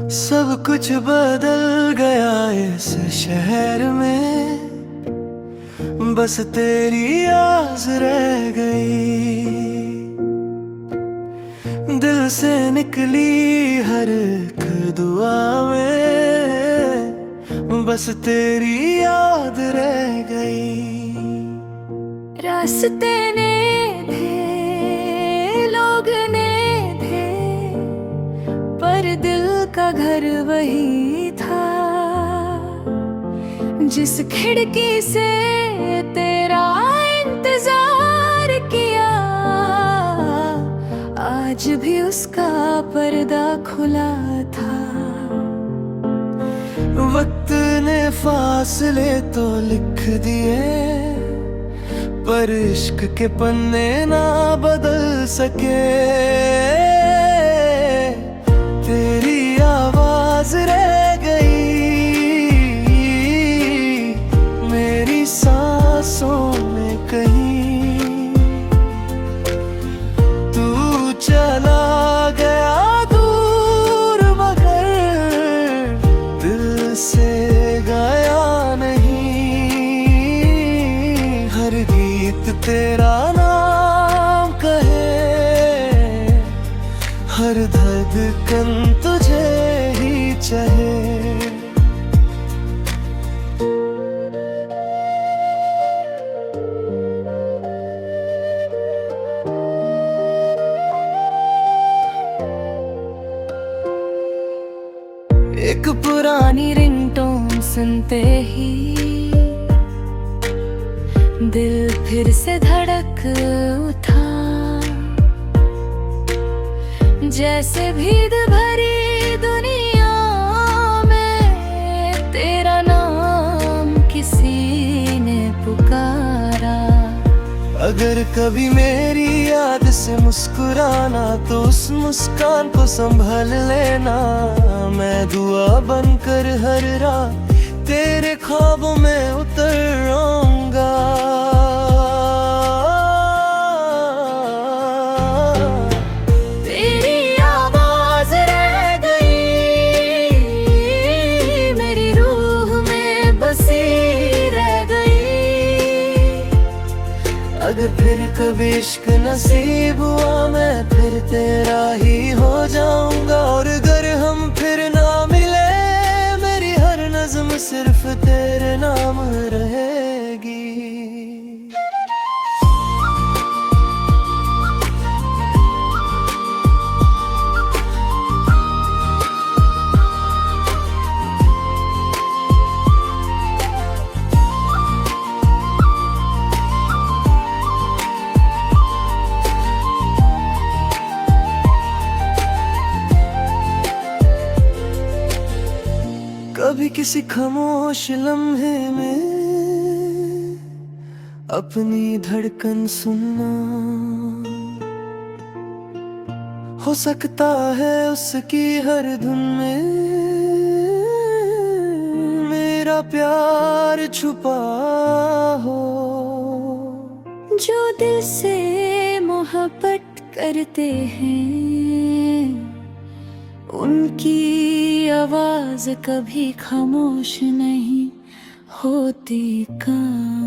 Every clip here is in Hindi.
सब कुछ बदल गया इस शहर में, बस तेरी आस रह गई। दिल से निकली हर एक दुआ में, बस तेरी याद रह गई। रास्ते ने थे, लोग ने थे, पर दिल का घर वही था। जिस खिड़की से तेरा इंतजार किया, आज भी उसका पर्दा खुला था। वक्त ने फासले तो लिख दिए, पर इश्क के पन्ने ना बदल सके। तेरी आवाज रह गई मेरी सांसों में कहीं। तू चला गया दूर, मगर दिल से गया नहीं। हर गीत तेरा नाम कहे, हर धड़कन तुझे ही चाहे। एक पुरानी रिंगटोन सुनते ही दिल फिर से धड़क उठा। जैसे भीड़ भरी दुनिया में तेरा नाम किसी ने पुकारा। अगर कभी मेरी याद से मुस्कुराना, तो उस मुस्कान को संभल लेना। मैं दुआ बनकर हर रात तेरे ख्वाबों में उतर आऊंगा। तेरी आवाज रह गई, मेरी रूह में बसी रह गई। अगर फिर कभी इश्क नसीब हुआ, मैं फिर तेरा ही हो जाऊंगा। और अगर हम फिर ना मिले, मेरी हर नज़्म सिर्फ तेरे नाम रहेगी। कभी किसी खामोश लम्हे में अपनी धड़कन सुनना, हो सकता है उसकी हर धुन में मेरा प्यार छुपा हो। जो दिल से मोहब्बत करते हैं, उनकी आवाज कभी खामोश नहीं होती कहाँ।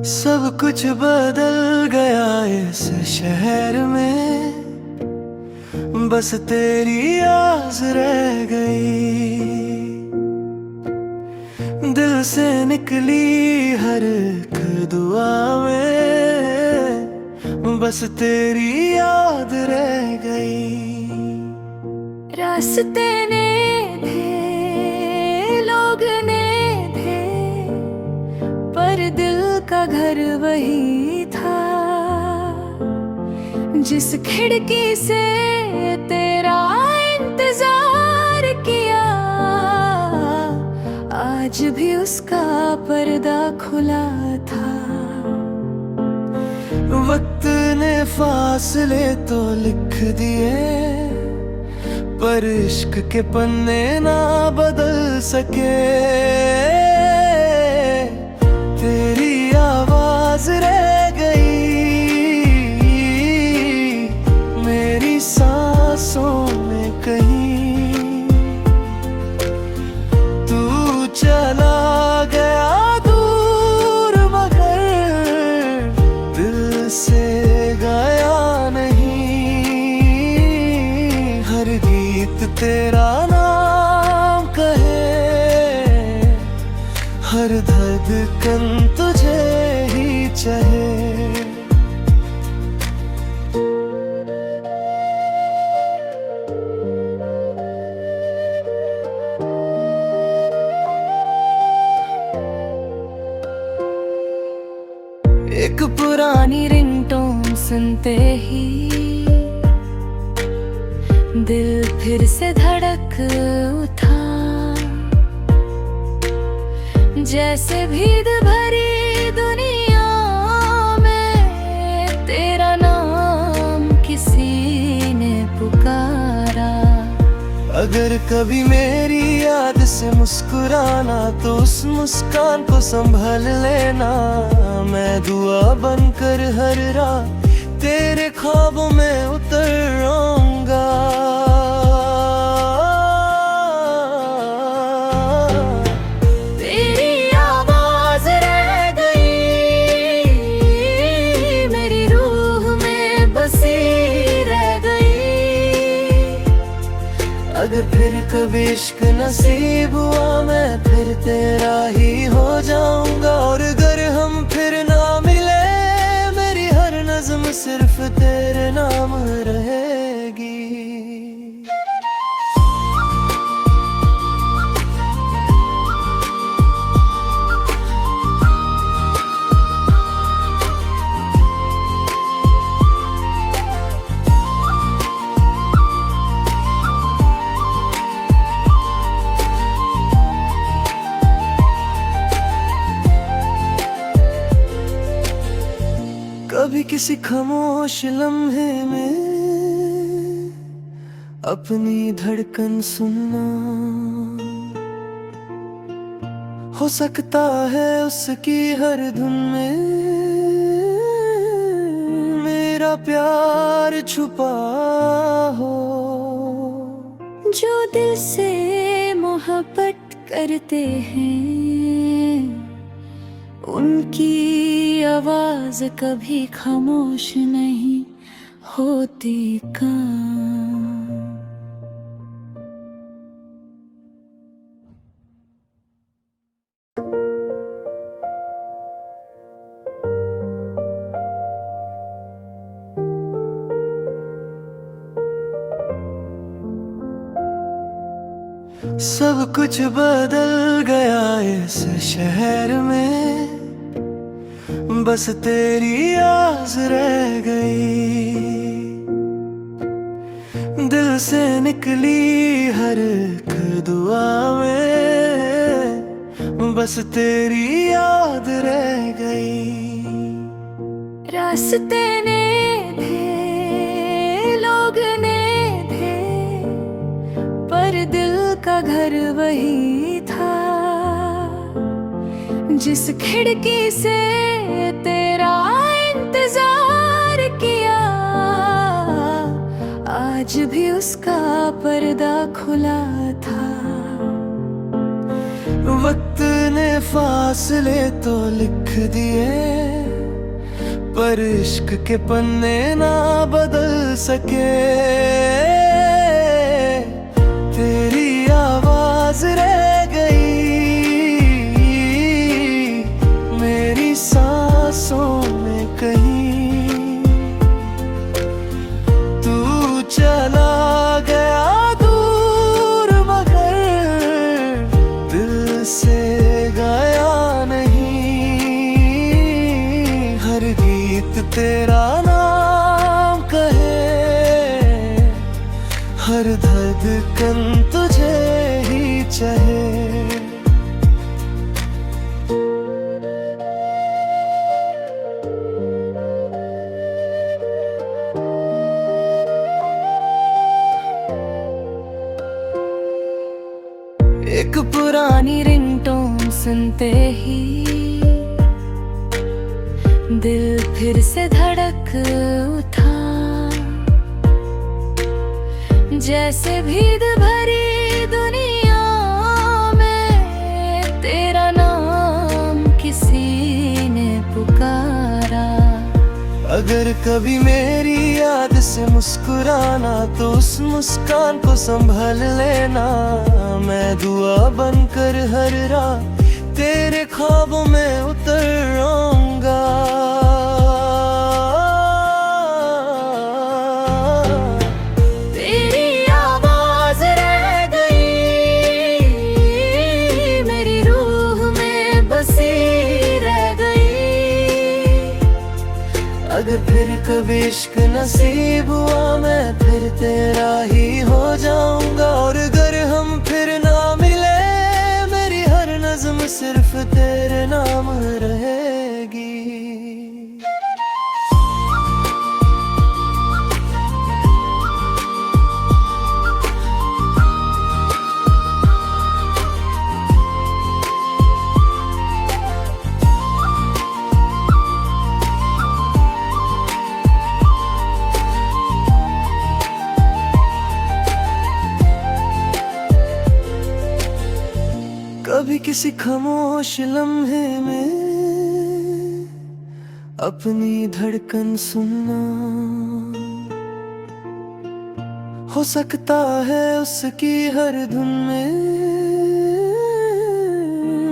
सब कुछ बदल गया इस शहर में, बस तेरी आस रह गई। दिल से निकली हर एक दुआ में, बस तेरी याद रह गई। रास्ते ने थे, लोग ने थे, पर दिल का घर वही था। जिस खिड़की से तेरा इंतजार किया, आज भी उसका पर्दा खुला था। वक्त ने फासले तो लिख दिए, पर इश्क के पन्ने ना बदल सके। तेरी आवाज रह गई मेरी सांसों में कहीं। तू चला गया दूर मगर दिल से गया नहीं। हर गीत तेरा नाम कहे, हर धड़कन तुझे ही चाहे। एक पुरानी रिंगटोन सुनते ही दिल फिर से धड़क उठा। जैसे भीड़ भरी दुनिया में तेरा नाम किसी ने पुकारा। अगर कभी मेरी याद से मुस्कुराना तो उस मुस्कान को संभल लेना। मैं दुआ बनकर हर रात तेरे ख्वाबों में उतर आऊंगा। तेरी आवाज रह गई मेरी रूह में बसी रह गई। अगर फिर कभी इश्क नसीब हुआ मैं फिर तेरा ही हो जाऊंगा। और अगर हम फिर ना मिले मेरी हर नज़्म सिर्फ तेरे नाम रहेगी। कभी किसी खामोश लम्हे में अपनी धड़कन सुनना। हो सकता है उसकी हर धुन में मेरा प्यार छुपा हो। जो दिल से मोहब्बत करते हैं उनकी आवाज कभी खामोश नहीं होती कहाँ। सब कुछ बदल गया इस शहर में, बस तेरी आस रह गई। दिल से निकली हर एक दुआ में बस तेरी याद रह गई। रास्ते ने थे लोग ने थे पर दिल का घर वही था। जिस खिड़की से तेरा इंतजार किया आज भी उसका पर्दा खुला था। वक्त ने फासले तो लिख दिए पर इश्क के पन्ने ना बदल सके। तेरी आवाज रह गई मेरी सांसों में कहीं। तू चला गया दूर मगर दिल से गया नहीं। हर गीत तेरा नाम कहे, हर धड़कन तुझे ही चाहे। एक पुरानी रिंगटोन सुनते ही दिल फिर से धड़क उठा, जैसे भीड़ भरी दुनिया में तेरा नाम किसी ने पुकारा। अगर कभी मेरी याद से मुस्कुराना तो उस मुस्कान को संभल लेना। मैं दुआ बनकर हर रात तेरे ख्वाबों में उतर आऊंगा। तेरी आवाज रह गई मेरी रूह में बसी रह गई। अगर फिर कभी इश्क नसीब हुआ मैं फिर तेरा ही हो जाऊंगा। और अगर हम फिर ना मिले मेरी हर नज़्म सिर्फ तेरे नाम रहेगी। कभी किसी खामोश लम्हे में अपनी धड़कन सुनना, हो सकता है उसकी हर धुन में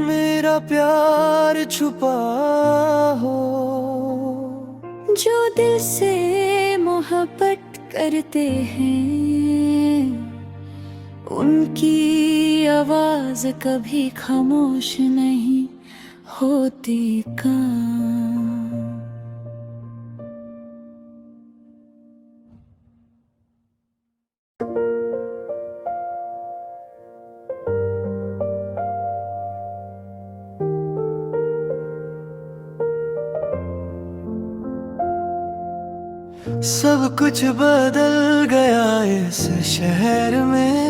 मेरा प्यार छुपा हो। जो दिल से मोहब्बत करते हैं उनकी आवाज कभी खामोश नहीं होती का। सब कुछ बदल गया इस शहर में,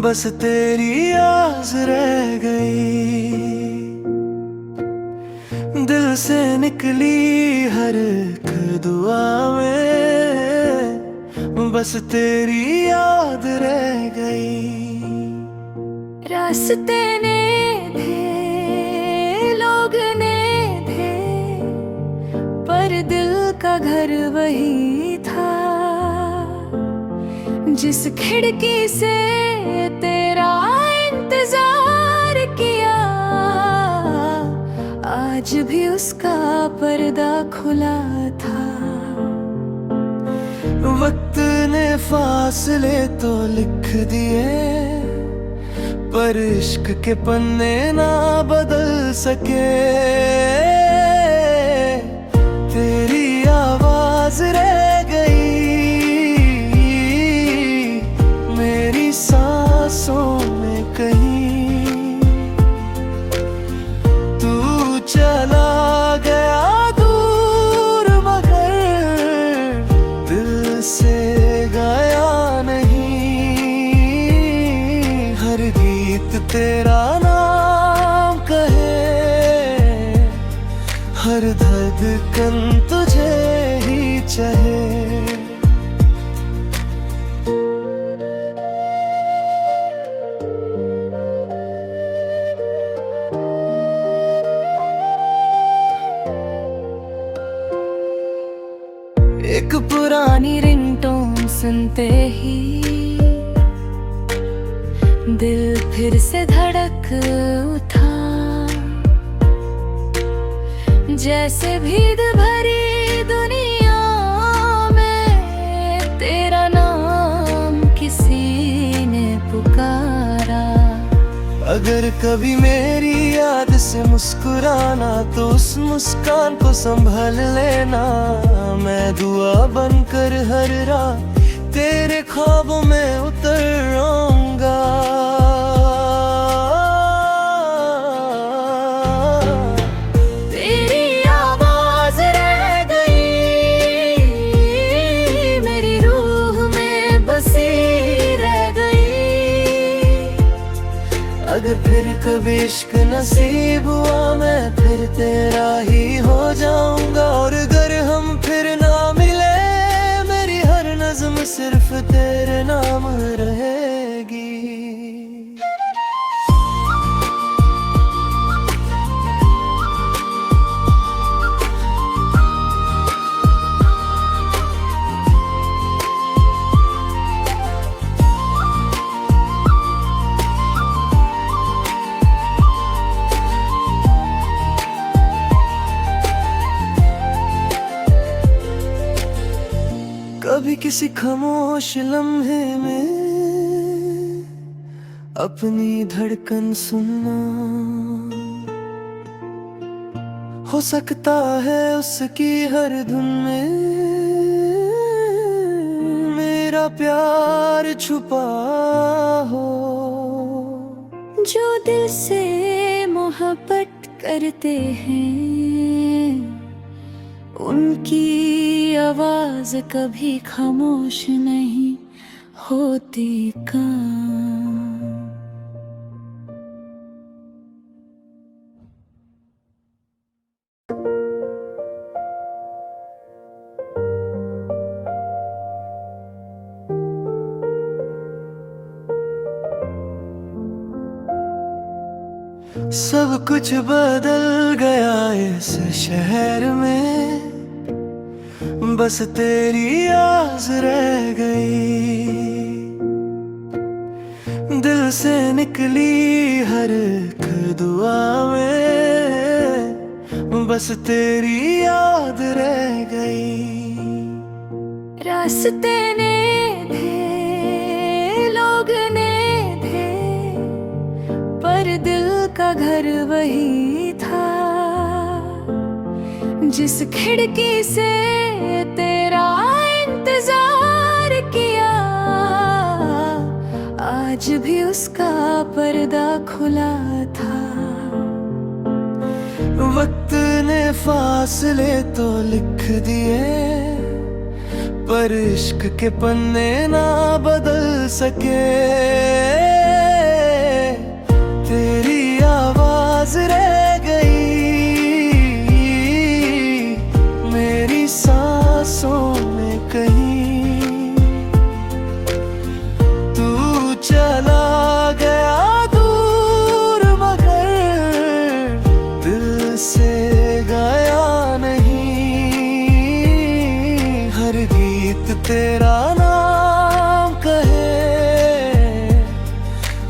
बस तेरी आस रह गई। दिल से निकली हर एक दुआ में बस तेरी याद रह गई। रास्ते ने थे लोग ने थे पर दिल का घर वही था। जिस खिड़की से तेरा इंतजार किया आज भी उसका पर्दा खुला था। वक्त ने फासले तो लिख दिए पर इश्क के पन्ने ना बदल सके। तेरी आवाज रह गई मेरी सांसों में कहीं। तू चला गया दूर मगर दिल से गया नहीं। हर गीत तेरा नाम कहे, हर धड़कन तुझे ही चाहे। एक पुरानी रिंगटोन सुनते ही दिल फिर से धड़क उठा, जैसे भीड़ भरी दुनिया में तेरा नाम किसी ने पुकारा। अगर कभी मेरी याद से मुस्कुराना तो उस मुस्कान को संभल लेना। मैं दुआ बनकर हर रात तेरे ख्वाबों में उतर आऊंगा। तेरी आवाज रह गई मेरी रूह में बसी रह गई। अगर फिर कभी इश्क नसीब हुआ मैं फिर तेरा ही हो जाऊंगा। और अगर हम फिर ना मिले मेरी हर नज़्म सिर्फ तेरे नाम रहेगी। कभी किसी खामोश लम्हे में अपनी धड़कन सुनना, हो सकता है उसकी हर धुन में मेरा प्यार छुपा हो। जो दिल से मोहब्बत करते हैं उनकी आवाज कभी खामोश नहीं होती कहाँ। सब कुछ बदल गया इस शहर में, बस तेरी आस रह गई। दिल से निकली हर एक दुआ में बस तेरी याद रह गई। रास्ते ने थे लोग ने थे पर दिल का घर वही था। जिस खिड़की से तेरा इंतजार किया आज भी उसका पर्दा खुला था। वक्त ने फासले तो लिख दिए पर इश्क के पन्ने ना बदल सके। तेरी आवाज रह गई मेरी सांसों में कहीं। तू चला गया दूर मगर दिल से गया नहीं। हर गीत तेरा नाम कहे,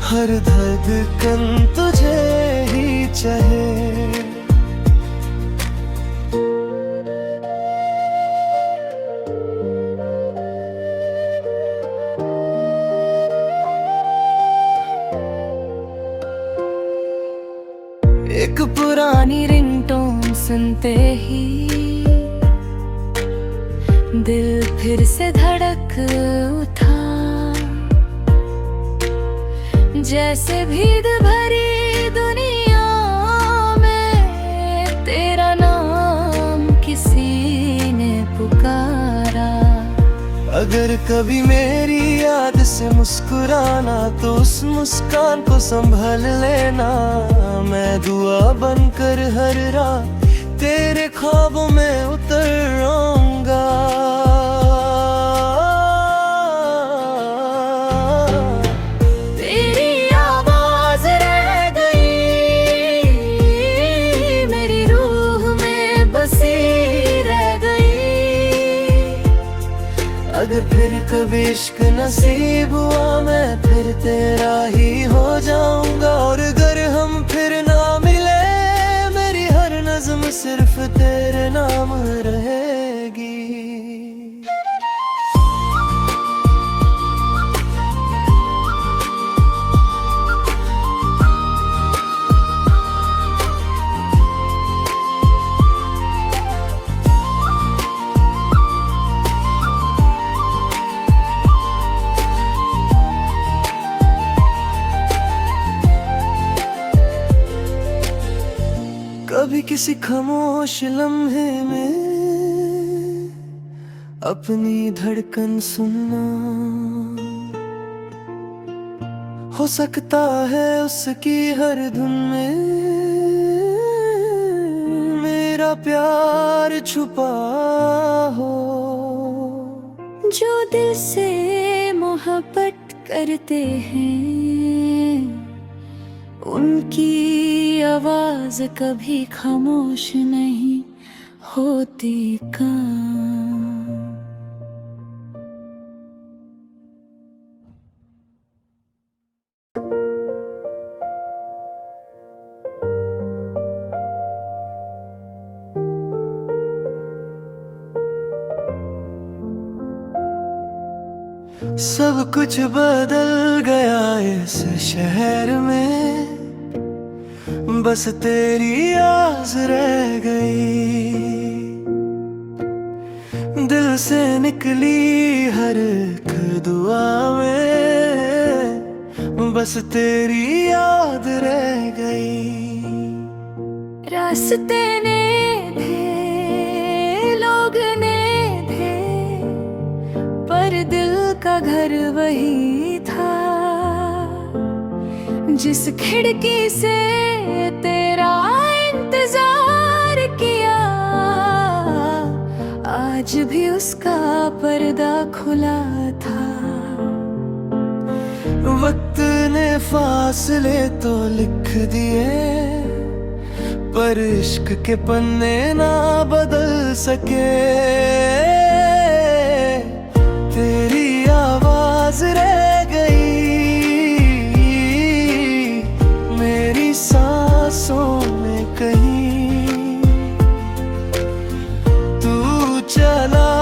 हर धड़कन तुझे ही चाहे। एक पुरानी रिंगटोन सुनते ही दिल फिर से धड़क उठा। जैसे भीड़ भरी दुनिया में तेरा नाम किसी ने पुकारा। अगर कभी मेरी याद से मुस्कुराना तो उस मुस्कान को संभल लेना। मैं दुआ बनकर हर रात तेरे ख्वाबों में उतर आऊंगा। तेरी आवाज रह गई मेरी रूह में बसी रह गई। अगर फिर कभी इश्क नसीब हुआ मैं फिर तेरा ही हो जाऊंगा। और अगर हम फिर ना मिले मेरी हर नज़्म सिर्फ तेरे नाम रहेगी। कभी किसी खामोश लम्हे में अपनी धड़कन सुनना, हो सकता है उसकी हर धुन में मेरा प्यार छुपा हो। जो दिल से मोहब्बत करते हैं उनकी आवाज कभी खामोश नहीं होती कहाँ। सब कुछ बदल गया इस शहर में, बस तेरी आस रह गई। दिल से निकली हर एक दुआ में बस तेरी याद रह गई। रास्ते ने थे, लोग ने थे, पर दिल का घर वही था। जिस खिड़की से तेरा इंतजार किया आज भी उसका पर्दा खुला था। वक्त ने फासले तो लिख दिए पर इश्क के पन्ने ना बदल सके। तेरी आवाज रह गई मेरी सांसों में कहीं। तू चला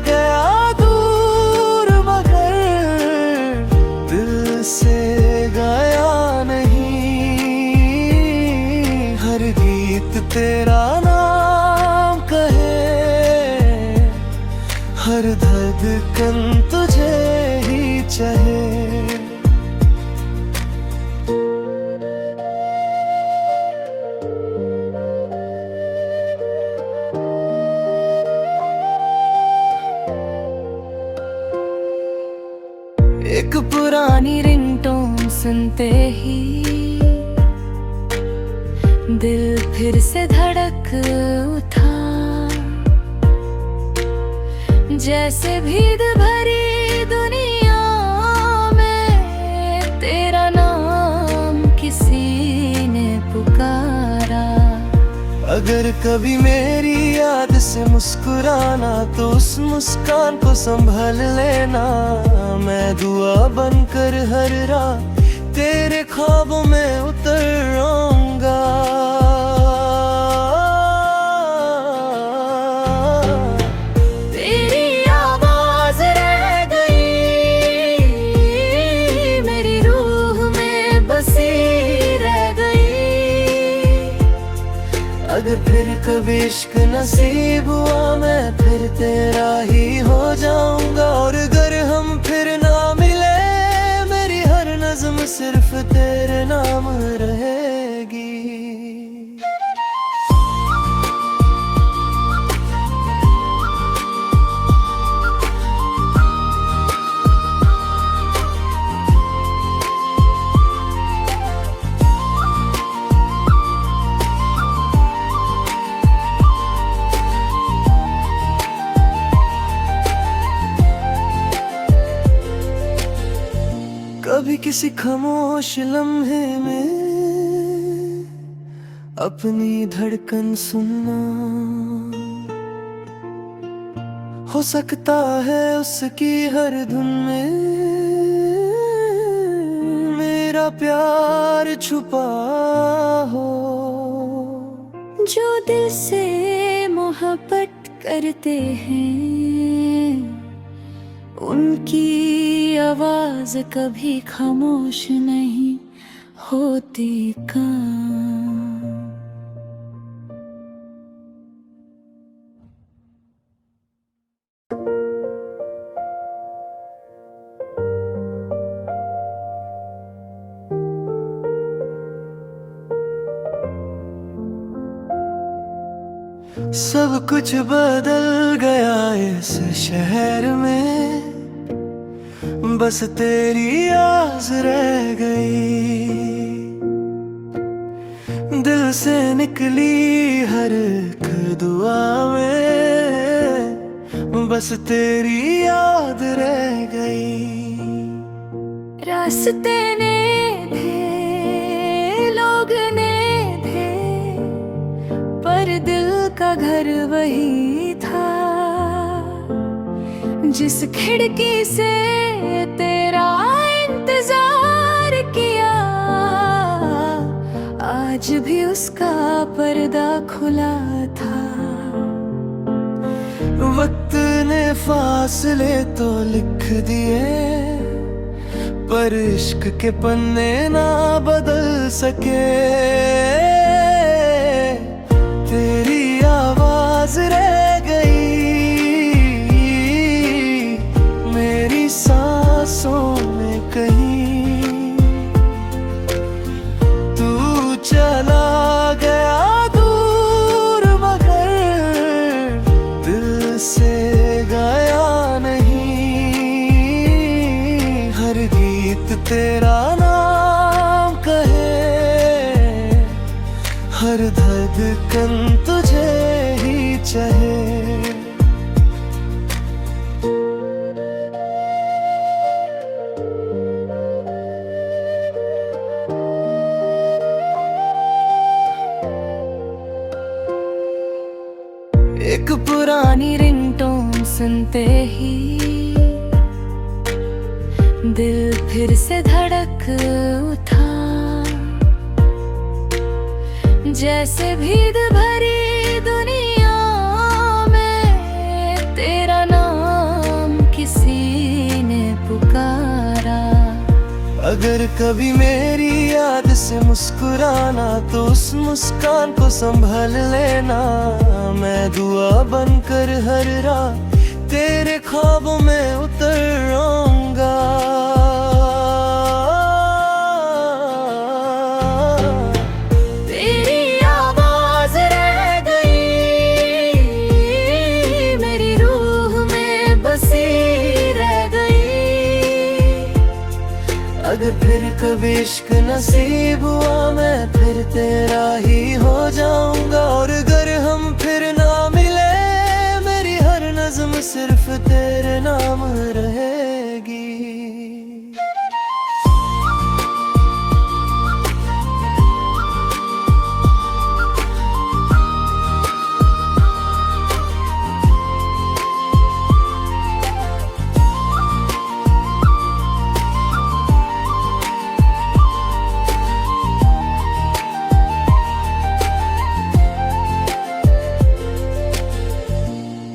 गया दूर मगर दिल से गया नहीं। हर गीत तेरा नाम कहे, हर धड़कन तुझे ही चाहे। एक पुरानी रिंगटोन सुनते ही दिल फिर से धड़क उठा। जैसे भीड़ भरी दुनिया में तेरा नाम किसी ने पुकारा। अगर कभी मेरी याद से मुस्कुराना तो उस मुस्कान को संभाल लेना। मैं दुआ बनकर हर रात तेरे ख्वाबों में उतर आऊंगा। तेरी आवाज रह गई मेरी रूह में बसी रह गई। अगर फिर कभी इश्क नसीब हुआ मैं फिर तेरा ही हो जाऊंगा। और अगर हम फिर ना मिले मेरी हर नज़्म सिर्फ तेरे नाम रहेगी। कभी किसी खामोश लम्हे में अपनी धड़कन सुनना। हो सकता है उसकी हर धुन में मेरा प्यार छुपा हो। जो दिल से मोहब्बत करते हैं उनकी आवाज कभी खामोश नहीं होती कहाँ। सब कुछ बदल गया इस शहर में, बस तेरी आस रह गई। दिल से निकली हर एक दुआ में बस तेरी याद रह गई। रास्ते ने थे, लोग ने थे, पर दिल का घर वही था। जिस खिड़की से तेरा इंतजार किया, आज भी उसका पर्दा खुला था। वक्त ने फासले तो लिख दिए, पर इश्क के पन्ने ना बदल सके। तेरी आवाज रह गई मेरी सांसों में कहीं। तू चला गया दूर मगर दिल से गया नहीं। हर गीत तेरा नाम कहे, हर धड़कन तुझे ही चाहे। एक पुरानी रिंगटोन सुनते ही दिल फिर से धड़क उठा। जैसे भीड़ भरी दुनिया में तेरा नाम किसी ने पुकारा। अगर कभी मेरी याद से मुस्कुराना तो उस मुस्कान को संभल लेना। मैं दुआ बनकर हर रात तेरे ख्वाबों में उतर आऊंगा। तेरी आवाज रह गई मेरी रूह में बसी रह गई। अगर फिर कभी इश्क नसीब हुआ मैं फिर तेरा ही हो जाऊंगा। और अगर हम फिर ना मिले मेरी हर नज़्म सिर्फ तेरे नाम रहेगी।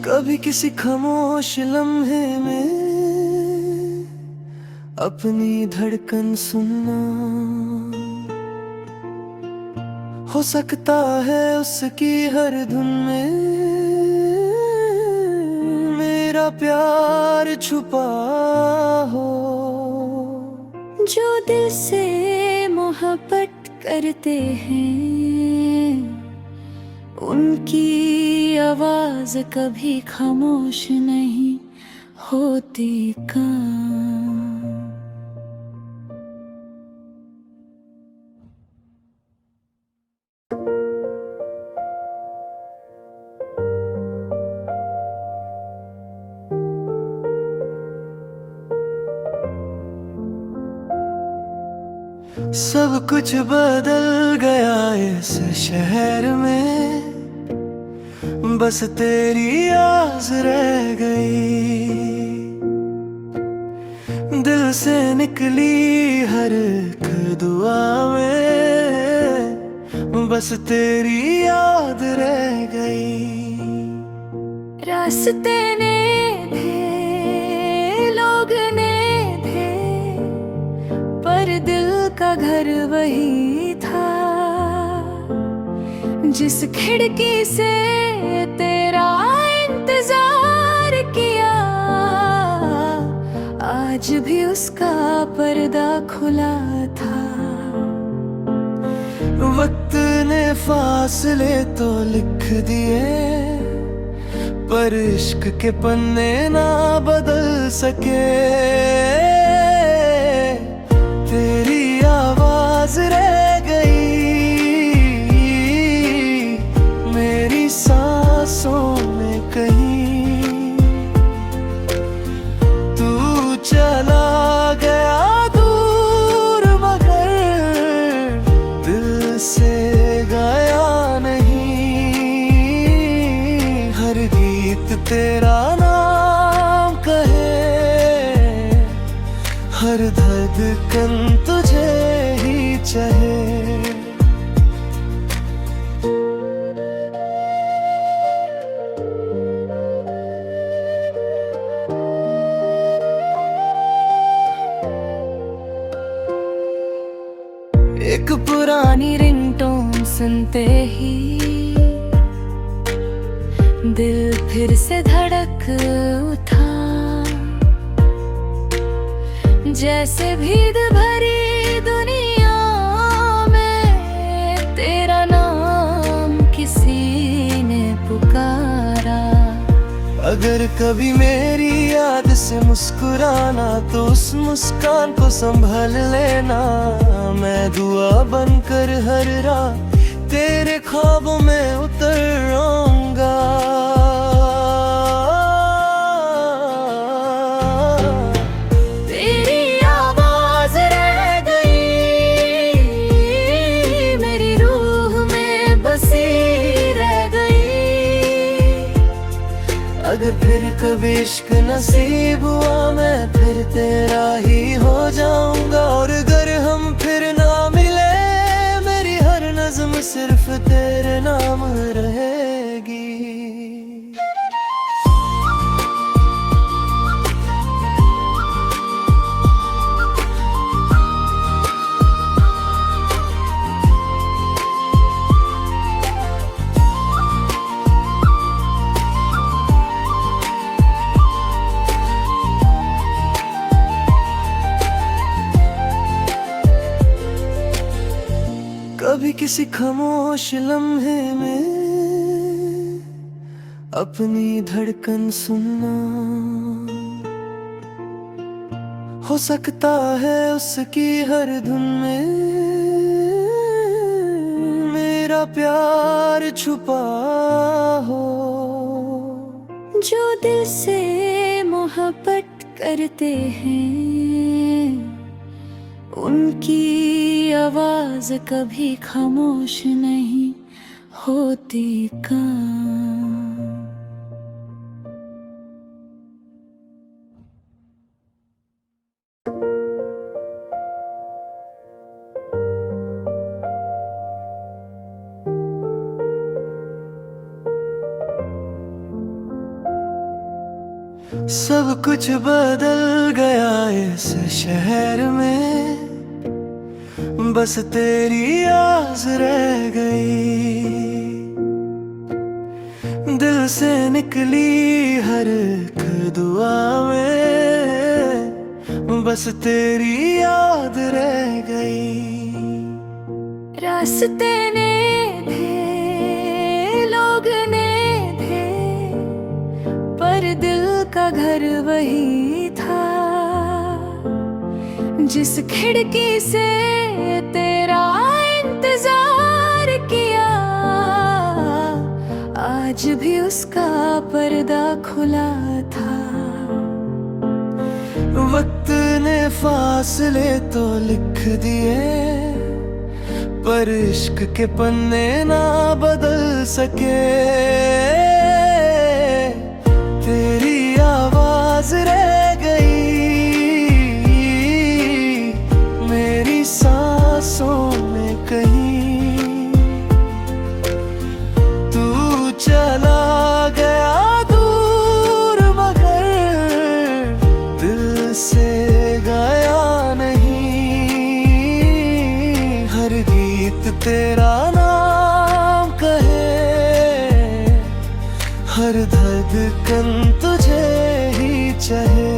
कभी किसी खामोश लम्हे में अपनी धड़कन सुनना। हो सकता है उसकी हर धुन में मेरा प्यार छुपा हो। जो दिल से मोहब्बत करते हैं उनकी आवाज कभी खामोश नहीं होती कहाँ। सब कुछ बदल गया इस शहर में बस तेरी आस रह गई। दिल से निकली हर एक दुआ में बस तेरी याद रह गई। रास्ते ने थे, लोग ने थे, पर दिल का घर वही था। जिस खिड़की से तेरा इंतजार किया, आज भी उसका पर्दा खुला था। वक्त ने फासले तो लिख दिए, पर इश्क के पन्ने ना बदल सके। तेरा नाम कहे, हर धड़कन तुझे ही चाहे। एक पुरानी रिंगटोन सुनते ही दिल फिर से धड़क उठा, जैसे भीड़ भरी दुनिया में तेरा नाम किसी ने पुकारा। अगर कभी मेरी याद से मुस्कुराना तो उस मुस्कान को संभल लेना। मैं दुआ बनकर हर रात तेरे ख्वाबों में उतर आऊंगा। तेरी आवाज रह गई, मेरी रूह में बसी रह गई। अगर फिर कभी इश्क नसीब हुआ मैं फिर तेरा ही हो जाऊंगा। और अगर हम फिर ना मिले मेरी हर नज़्म सिर्फ तेरे नाम रहेगी। कभी किसी खामोश लम्हे में अपनी धड़कन सुनना, हो सकता है उसकी हर धुन में मेरा प्यार छुपा हो। जो दिल से मोहब्बत करते हैं उनकी आवाज कभी खामोश नहीं होती का। सब कुछ बदल गया इस शहर में, बस तेरी आस रह गई। दिल से निकली हर एक दुआ में बस तेरी याद रह गई। रास्ते ने थे, लोग ने थे, पर दिल का घर वही था। जिस खिड़की से तेरा इंतजार किया आज भी उसका पर्दा खुला था। वक्त ने फासले तो लिख दिए पर इश्क के पन्ने ना बदल सके। तेरी आवाज रह गई मेरी सांसों में कहीं। तू चला गया दूर मगर दिल से गया नहीं। हर गीत तेरा नाम कहे, हर धड़कन तुझे ही चाहे।